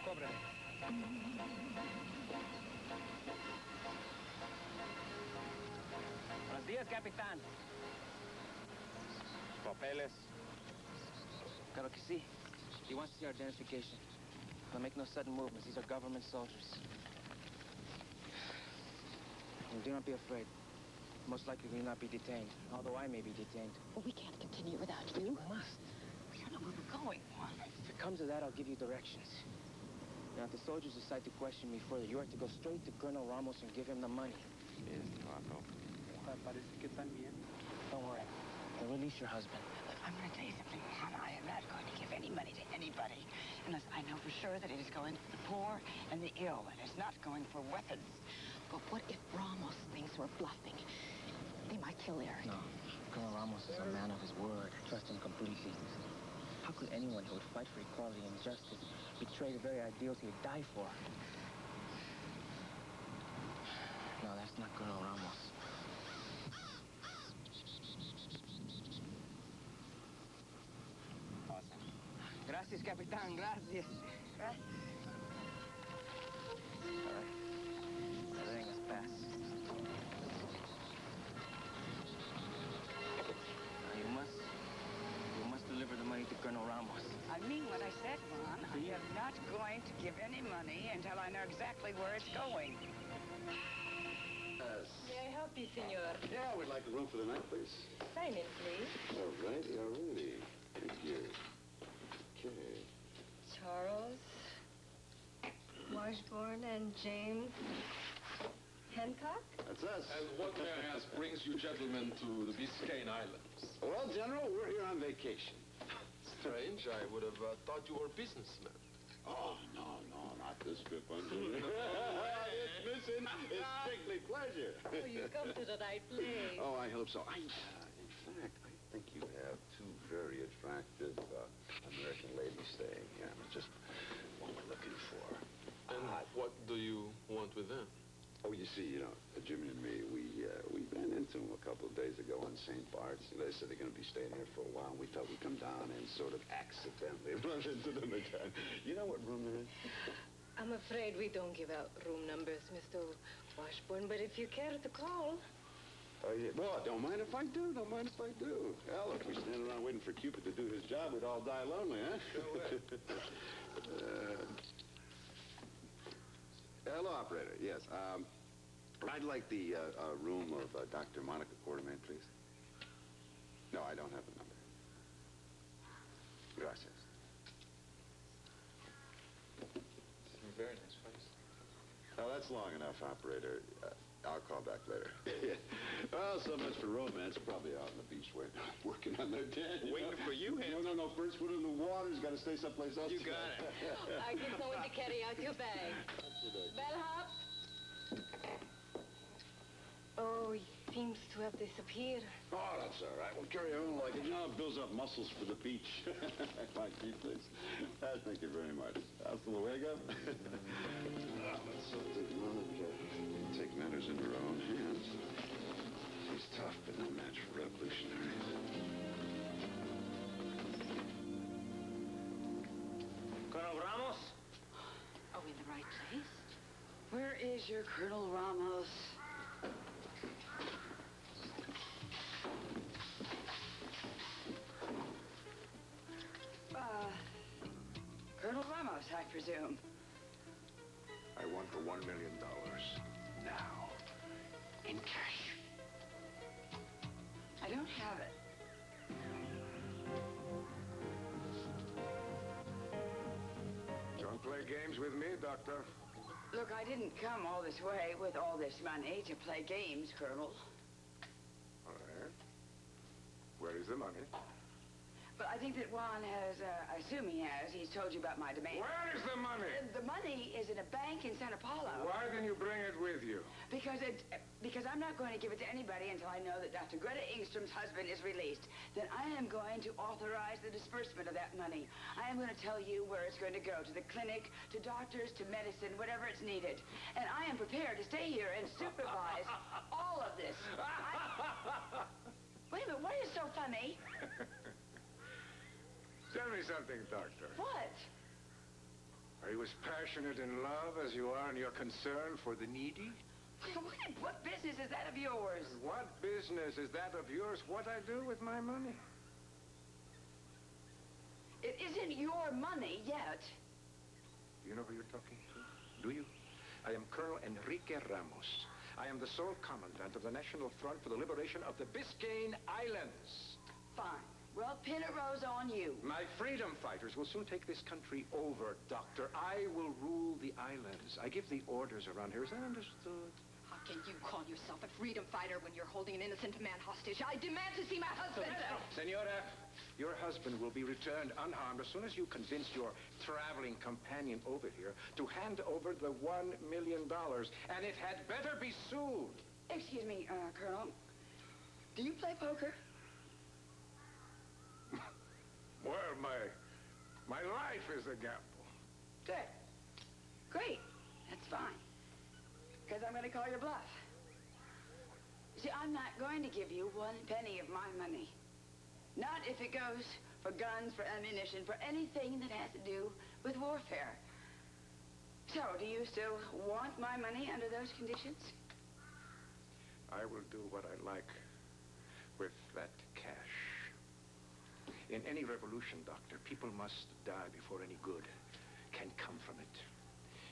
Cóbrale. Buenos días, capitán. Papeles. Claro que sí. He wants to see our identification. But make no sudden movements. These are government soldiers. And do not be afraid. Most likely we will not be detained, although I may be detained. Well, we can't continue without you. We must. We don't know where we're going, Juan. If it comes to that, I'll give you directions. Now, if the soldiers decide to question me further, you are to go straight to Colonel Ramos and give him the money. Yes, Paco. Don't worry. I'll release your husband. Look, I'm going to tell you something, Juan. I am not going to give any money to anybody unless I know for sure that it is going to the poor and the ill, and it's not going for weapons. But what if Ramos thinks we're bluffing? They might kill Eric. No. Colonel Ramos is a man of his word. Trust him completely. How could anyone who would fight for equality and justice betray the very ideals he'd die for? No, that's not Colonel Ramos. Awesome. Gracias, Capitán. Gracias. Right? All right. Everything is passed. Now you must deliver the money to Colonel Ramos. I mean what I said, Juan. I am not going to give any money until I know exactly where it's going. May I help you, senor? Yeah, we'd like a room for the night, please. Sign in, please. All righty. Thank you. Okay. Charles, Washburn, and James Hancock? That's us. And what, may I ask, brings you gentlemen to the Biscayne Islands? Well, General, we're here on vacation. Strange. I would have thought you were businessmen. Oh, no, not this trip, Uncle. This mission is strictly pleasure. Oh, you've come to the right place. Oh, I hope so. In fact, I think you have two very attractive American ladies staying here. Just what we're looking for. And what do you want with them? Oh, you see, Jimmy and me, we ran into them a couple of days ago on St. Bart's. They said they're going to be staying here for a while. We thought we'd come down and sort of accidentally run into them again. You know what room they're in? I'm afraid we don't give out room numbers, Mr. Washburn, but if you care to call. Oh, yeah. Well, don't mind if I do. Hell, if we stand around waiting for Cupid to do his job, we'd all die lonely, huh? Hello, operator. Yes. I'd like the room of Dr. Monica Quartermain, please. No, I don't have the number. Gracias. Very nice place. Oh, that's long enough, operator. I'll call back later. Well, so much for romance. Probably out on the beach working on their den. Waiting for you, Hank. No. First foot in the water's got to stay someplace else. You got it. I get someone to carry out your bag. Bellhop? Oh, he seems to have disappeared. Oh, that's all right. We'll carry on like it. It builds up muscles for the beach. My tea, please. Thank you very much. Hasta luego. Let's take matters into our own hands. She's tough, but no match for revolutionaries. Colonel Ramos? Are we in the right place? Where is your Colonel Ramos? Colonel Ramos, I presume. I want the $1 million. Now. In cash. I don't have it. Don't play games with me, Doctor. Look, I didn't come all this way with all this money to play games, Colonel. All right. Where is the money? But I think that Juan has, I assume he has, he's told you about my demand. Where is the money? The money is in a bank in Santa Paula. Why didn't you bring it with you? Because I'm not going to give it to anybody until I know that Dr. Greta Ingstrom's husband is released. Then I am going to authorize the disbursement of that money. I am going to tell you where it's going to go, to the clinic, to doctors, to medicine, whatever it's needed. And I am prepared to stay here and supervise all of this. Wait a minute, what is so funny? Tell me something, Doctor. What? Are you as passionate in love as you are in your concern for the needy? What business is that of yours? And what business is that of yours what I do with my money? It isn't your money yet. Do you know who you're talking to? Do you? I am Colonel Enrique Ramos. I am the sole commandant of the National Front for the Liberation of the Biscayne Islands. Fine. Well, pin a rose on you. My freedom fighters will soon take this country over, Doctor. I will rule the islands. I give the orders around here. Is that understood? How can you call yourself a freedom fighter when you're holding an innocent man hostage? I demand to see my husband! Senora, your husband will be returned unharmed as soon as you convince your traveling companion over here to hand over the $1 million. And it had better be soon. Excuse me, Colonel. Do you play poker? Well, my life is a gamble. Good. Great. That's fine. Because I'm going to call your bluff. See, I'm not going to give you 1 penny of my money. Not if it goes for guns, for ammunition, for anything that has to do with warfare. So, do you still want my money under those conditions? I will do what I like with that cash. In any revolution, Doctor, people must die before any good can come from it.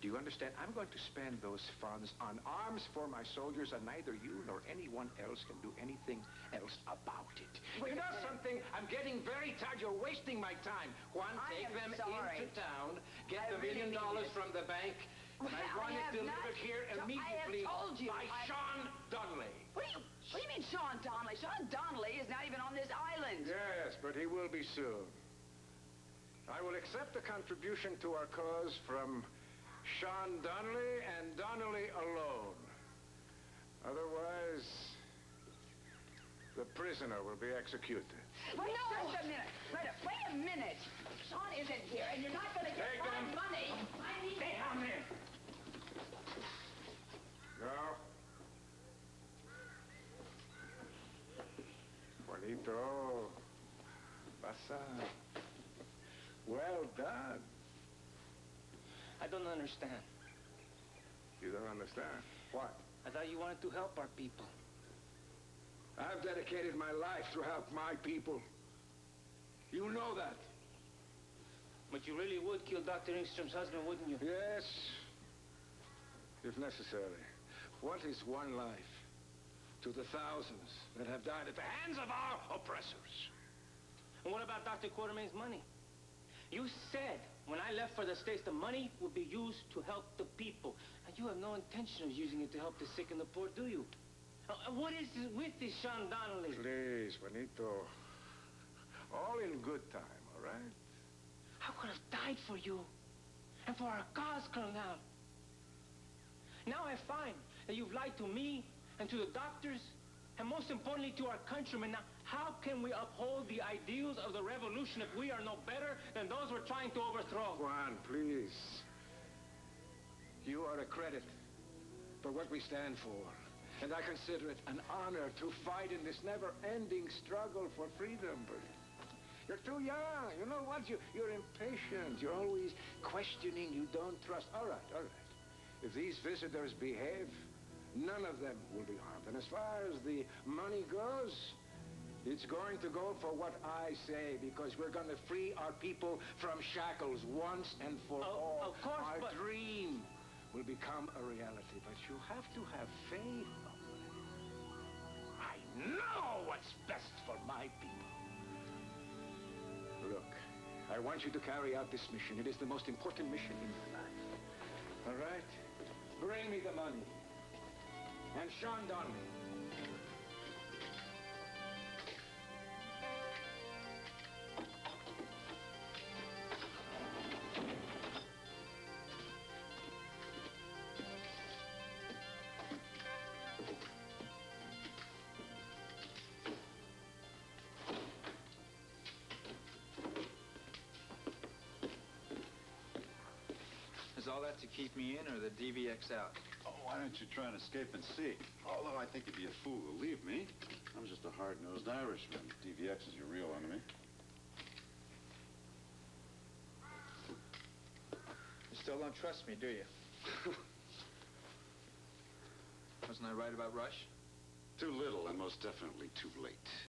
Do you understand? I'm going to spend those funds on arms for my soldiers, and neither you nor anyone else can do anything else about it. Wait you know a minute. something? I'm getting very tired. You're wasting my time. Juan, I take am them sorry. into town, get I the $1 really million mean this. from the bank, and I want it have not- delivered here I have immediately told you. by Sean Donnelly. What do you mean, Sean Donnelly? Sean Donnelly is not even on this island. Yes, but he will be soon. I will accept a contribution to our cause from Sean Donnelly and Donnelly alone. Otherwise, the prisoner will be executed. Wait just a minute. Wait a minute. Sean isn't here, and you're not going to get Take my them. money. I need Stay down there. No. Juanito. Pasa. Well done. I don't understand. You don't understand. What? I thought you wanted to help our people. I've dedicated my life to help my people. You know that. But you really would kill Dr. Ingstrom's husband, wouldn't you? Yes. If necessary. What is one life to the thousands that have died at the hands of our oppressors? And what about Dr. Quartermain's money? You said when I left for the States, the money would be used to help the people. And you have no intention of using it to help the sick and the poor, do you? What is it with this Sean Donnelly? Please, Juanito. All in good time, all right? I could have died for you and for our cause, Colonel. Now I find that you've lied to me and to the doctors and most importantly to our countrymen. Now, how can we uphold the ideals of the revolution if we are no better than those we're trying to overthrow? Juan, please. You are a credit for what we stand for. And I consider it an honor to fight in this never-ending struggle for freedom. But you're too young. You know what? You're impatient. You're always questioning. You don't trust. All right, all right. If these visitors behave, none of them will be harmed. And as far as the money goes, it's going to go for what I say, because we're going to free our people from shackles once and for all. Of course, our but dream will become a reality, but you have to have faith. I know what's best for my people. Look, I want you to carry out this mission. It is the most important mission in your life. All right? Bring me the money. And Sean Donnelly. Is all that to keep me in or the DVX out? Oh, why don't you try and escape and see? Although I think you'd be a fool to leave me. I'm just a hard-nosed Irishman. DVX is your real enemy. Mr. still don't trust me, do you? Wasn't I right about Rush? Too little and most definitely too late.